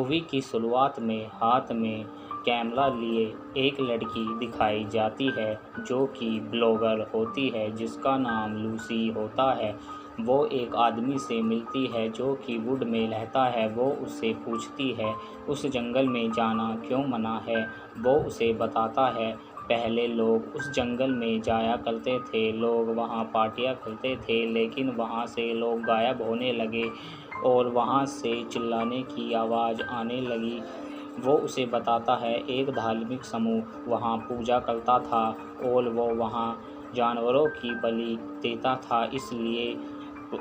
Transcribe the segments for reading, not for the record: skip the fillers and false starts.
Movie की शुरुआत में हाथ में कैमरा लिए एक लड़की दिखाई जाती है जो कि ब्लॉगर होती है जिसका नाम लूसी होता है। वो एक आदमी से मिलती है जो कि वुड में रहता है। वो उससे पूछती है उस जंगल में जाना क्यों मना है। वो उसे बताता है पहले लोग उस जंगल में जाया करते थे, लोग वहाँ पार्टियाँ करते थे, लेकिन वहाँ से लोग गायब होने लगे और वहाँ से चिल्लाने की आवाज़ आने लगी। वो उसे बताता है एक धार्मिक समूह वहाँ पूजा करता था और वो वहाँ जानवरों की बलि देता था, इसलिए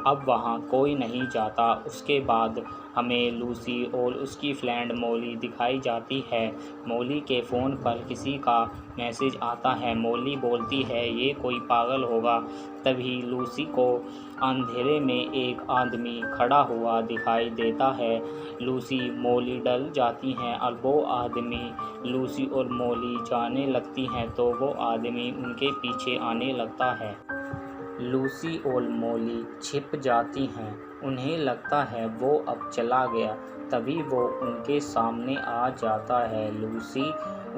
अब वहाँ कोई नहीं जाता। उसके बाद हमें लूसी और उसकी फ्रेंड मॉली दिखाई जाती है। मॉली के फ़ोन पर किसी का मैसेज आता है। मॉली बोलती है ये कोई पागल होगा। तभी लूसी को अंधेरे में एक आदमी खड़ा हुआ दिखाई देता है। लूसी मॉली डर जाती हैं और वो आदमी लूसी और मॉली जाने लगती हैं तो वो आदमी उनके पीछे आने लगता है। लूसी और मॉली छिप जाती हैं। उन्हें लगता है वो अब चला गया। तभी वो उनके सामने आ जाता है। लूसी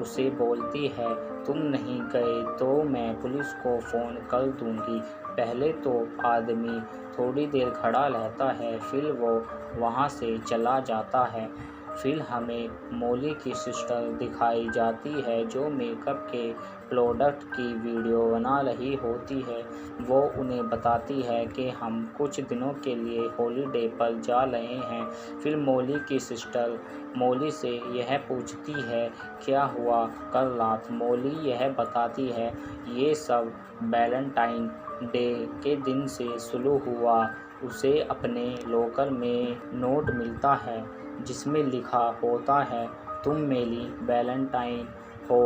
उसे बोलती है तुम नहीं गए तो मैं पुलिस को फ़ोन कर दूंगी। पहले तो आदमी थोड़ी देर खड़ा रहता है, फिर वो वहाँ से चला जाता है। फिर हमें मॉली की सिस्टर दिखाई जाती है जो मेकअप के प्रोडक्ट की वीडियो बना रही होती है। वो उन्हें बताती है कि हम कुछ दिनों के लिए हॉलीडे पर जा रहे हैं। फिर मॉली की सिस्टर मॉली से यह पूछती है क्या हुआ कल रात। मॉली यह बताती है ये सब वैलेंटाइन डे के दिन से शुरू हुआ। उसे अपने लॉकर में नोट मिलता है जिसमें लिखा होता है तुम मेरी वैलेंटाइन हो।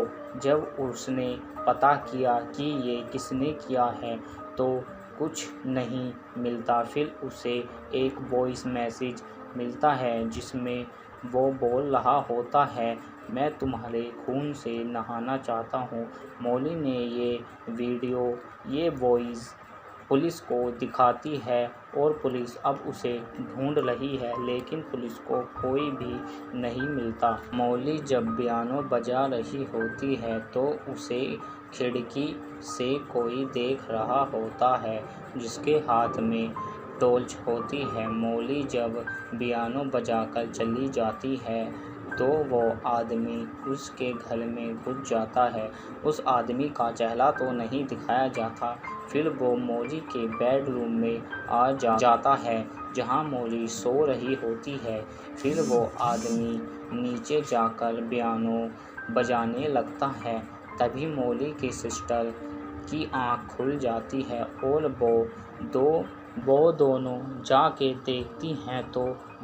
जब उसने पता किया कि ये किसने किया है तो कुछ नहीं मिलता। फिर उसे एक वॉइस मैसेज मिलता है जिसमें वो बोल रहा होता है मैं तुम्हारे खून से नहाना चाहता हूँ। मॉली ने ये वॉइस पुलिस को दिखाती है और पुलिस अब उसे ढूंढ रही है, लेकिन पुलिस को कोई भी नहीं मिलता। मॉली जब पियानो बजा रही होती है तो उसे खिड़की से कोई देख रहा होता है जिसके हाथ में टॉर्च होती है। मॉली जब पियानो बजाकर चली जाती है तो वो आदमी उसके घर में घुस जाता है। उस आदमी का चेहरा तो नहीं दिखाया जाता। फिर वो मॉली के बेडरूम में आ जाता है जहाँ मॉली सो रही होती है। फिर वो आदमी नीचे जाकर पियानो बजाने लगता है। तभी मॉली की सिस्टर की आँख खुल जाती है और वो दोनों जाके देखती हैं तो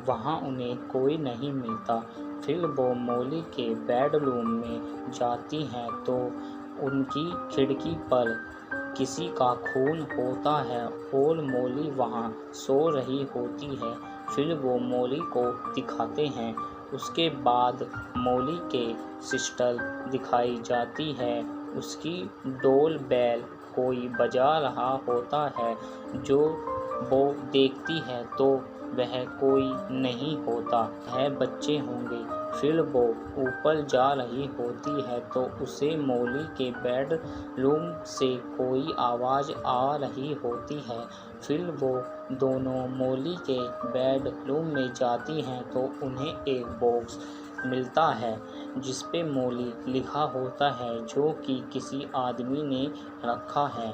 वहाँ उन्हें कोई नहीं मिलता। फिर वो मॉली के बेडरूम में जाती हैं तो उनकी खिड़की पर किसी का खून होता है और मॉली वहाँ सो रही होती है। फिर वो मॉली को दिखाते हैं। उसके बाद मॉली के सिस्टर दिखाई जाती है। उसकी डोल बेल कोई बजा रहा होता है। जो वो देखती है तो वह कोई नहीं होता है, बच्चे होंगे। फिर वो ऊपर जा रही होती है तो उसे मॉली के बेडरूम से कोई आवाज़ आ रही होती है। फिर वो दोनों मॉली के बेडरूम में जाती हैं तो उन्हें एक बॉक्स मिलता है जिस पे मॉली लिखा होता है जो कि किसी आदमी ने रखा है।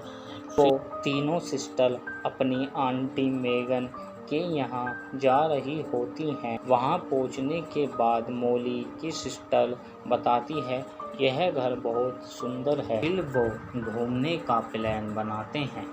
वो तीनों सिस्टर अपनी आंटी मेगन के यहाँ जा रही होती हैं। वहाँ पहुँचने के बाद मॉली की सिस्टर बताती है यह घर बहुत सुंदर है। फिर वो घूमने का प्लान बनाते हैं।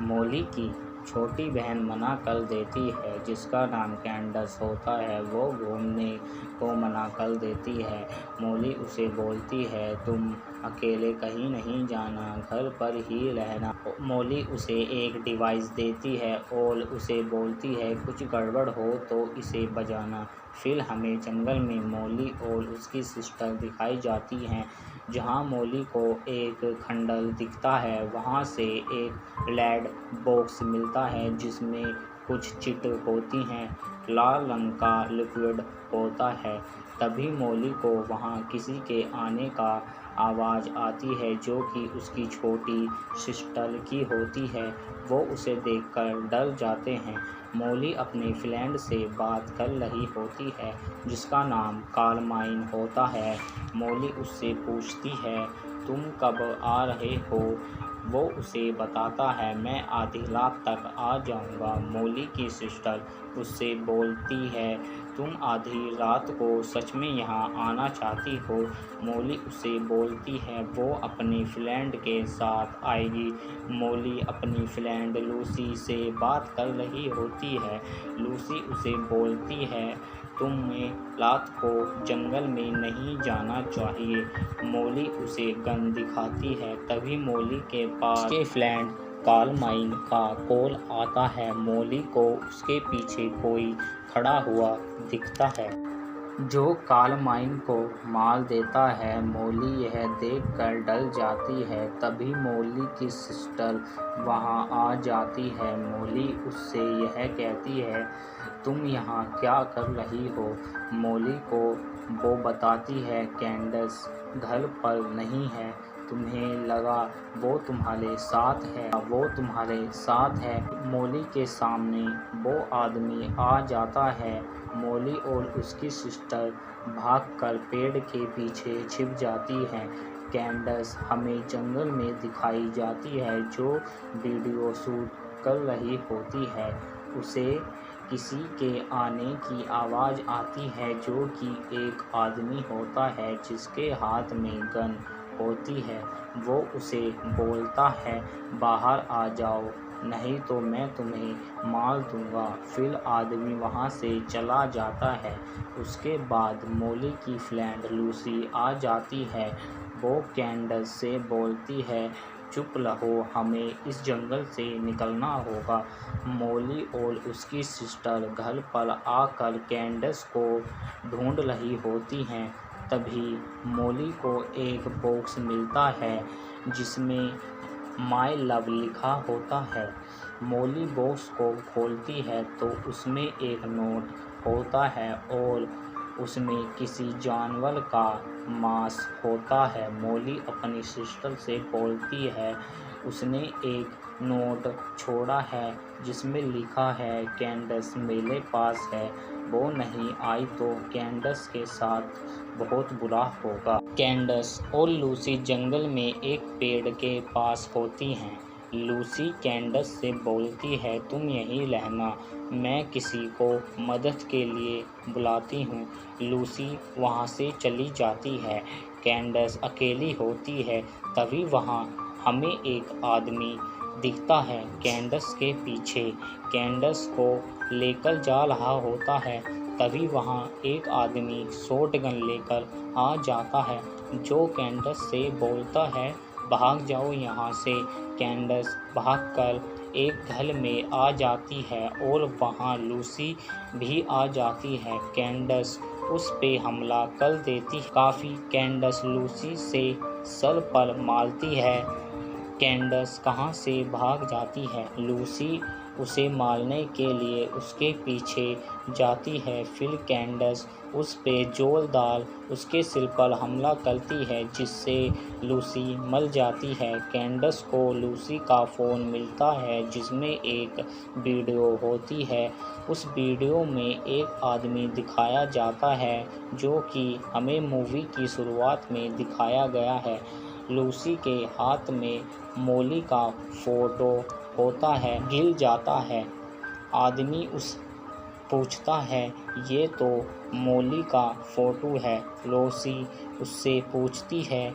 मॉली की छोटी बहन मना कर देती है जिसका नाम कैंडस होता है। वो घूमने को मना कर देती है। मॉली उसे बोलती है तुम अकेले कहीं नहीं जाना, घर पर ही रहना। मॉली उसे एक डिवाइस देती है और उसे बोलती है कुछ गड़बड़ हो तो इसे बजाना। फिर हमें जंगल में मॉली और उसकी सिस्टर दिखाई जाती हैं जहाँ मॉली को एक खंडर दिखता है। वहाँ से एक रेड बॉक्स मिलता है जिसमें कुछ चिट होती हैं, लाल रंग का लिक्विड होता है। तभी मौली को वहाँ किसी के आने का आवाज़ आती है, जो कि उसकी छोटी सिस्टर की होती है। वो उसे देखकर डर जाते हैं। मौली अपने फ्रेंड से बात कर रही होती है, जिसका नाम कार्माइन होता है। मौली उससे पूछती है, तुम कब आ रहे हो? वो उसे बताता है, मैं आधी रात तक आ जाऊंगा। मौली की सिस्टर उससे बोलती है, तुम आधी रात को सच में यहाँ आना चाहती हो? मौली उसे बोलती है वो अपनी फ्रेंड के साथ आएगी। मौली अपनी फ्रेंड लूसी से बात कर रही होती है। लूसी उसे बोलती है, तुम्हें रात को जंगल में नहीं जाना चाहिए। मौली उसे गन दिखाती है। तभी मौली के पास उसके फ्रेंड कार्माइन का कॉल आता है। मौली को उसके पीछे कोई खड़ा हुआ दिखता है, जो कार्माइन को मार देता है। मौली यह देखकर डर जाती है। तभी मौली की सिस्टर वहां आ जाती है। मौली उससे यह कहती है, तुम यहाँ क्या कर रही हो? मौली को वो बताती है, कैंडस घर पर नहीं है। तुम्हें लगा वो तुम्हारे साथ है, वो तुम्हारे साथ है। मौली के सामने वो आदमी आ जाता है। मौली और उसकी सिस्टर भागकर पेड़ के पीछे छिप जाती हैं। कैंडस हमें जंगल में दिखाई जाती है, जो वीडियो शूट कर रही होती है। उसे किसी के आने की आवाज़ आती है, जो कि एक आदमी होता है जिसके हाथ में गन होती है। वो उसे बोलता है, बाहर आ जाओ, नहीं तो मैं तुम्हें मार दूंगा। फिर आदमी वहां से चला जाता है। उसके बाद मौली की फ्रेंड लूसी आ जाती है। वो कैंडस से बोलती है, चुप रहो, हमें इस जंगल से निकलना होगा। मौली और उसकी सिस्टर घर पर आकर कैंडस को ढूंढ रही होती हैं। तभी मौली को एक बॉक्स मिलता है, जिसमें माय लव लिखा होता है। मौली बॉक्स को खोलती है तो उसमें एक नोट होता है और उसमें किसी जानवर का मांस होता है। मौली अपनी सिस्टर से बोलती है, उसने एक नोट छोड़ा है जिसमें लिखा है, कैंडस मेरे पास है, वो नहीं आई तो कैंडस के साथ बहुत बुरा होगा। कैंडस और लूसी जंगल में एक पेड़ के पास होती हैं। लूसी कैंडस से बोलती है, तुम यहीं रहना, मैं किसी को मदद के लिए बुलाती हूँ। लूसी वहाँ से चली जाती है। कैंडस अकेली होती है। तभी वहाँ हमें एक आदमी दिखता है कैंडस के पीछे। कैंडस को लेकर जा रहा होता है। तभी वहाँ एक आदमी शॉटगन लेकर आ जाता है, जो कैंडस से बोलता है, भाग जाओ यहाँ से। कैंडस भागकर एक घर में आ जाती है और वहाँ लूसी भी आ जाती है। कैंडस उस पे हमला कर देती। काफ़ी कैंडस लूसी से सर पर मारती है। कैंडस कहाँ से भाग जाती है। लूसी उसे मारने के लिए उसके पीछे जाती है। फिर कैंडस उस पे जोरदार उसके सिर पर हमला करती है, जिससे लूसी मर जाती है। कैंडस को लूसी का फ़ोन मिलता है, जिसमें एक वीडियो होती है। उस वीडियो में एक आदमी दिखाया जाता है, जो कि हमें मूवी की शुरुआत में दिखाया गया है। लूसी के हाथ में मौली का फ़ोटो होता है, गिर जाता है। आदमी उस पूछता है, ये तो मौली का फ़ोटो है। लूसी उससे पूछती है,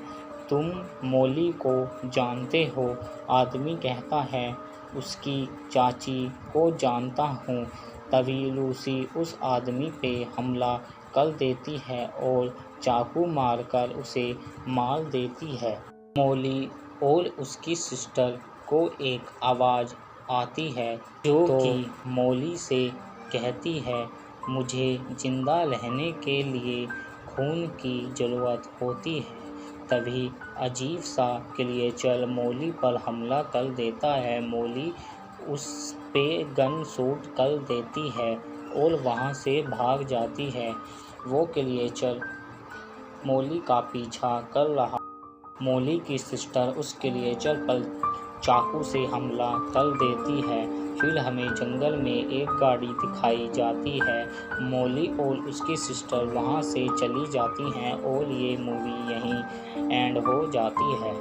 तुम मौली को जानते हो? आदमी कहता है, उसकी चाची को जानता हूँ। तभी लूसी उस आदमी पे हमला कर देती है और चाकू मारकर उसे मार देती है। मौली और उसकी सिस्टर को एक आवाज़ आती है, जो कि मौली से कहती है, मुझे जिंदा रहने के लिए खून की ज़रूरत होती है। तभी अजीब सा क्रिएचर मौली पर हमला कर देता है। मौली उस पे गन शूट कर देती है और वहाँ से भाग जाती है। वो क्रिएचर मॉली का पीछा कर रहा। मॉली की सिस्टर उस क्रिएचर पर चाकू से हमला कर देती है। फिर हमें जंगल में एक गाड़ी दिखाई जाती है। मॉली और उसकी सिस्टर वहाँ से चली जाती हैं और ये मूवी यहीं एंड हो जाती है।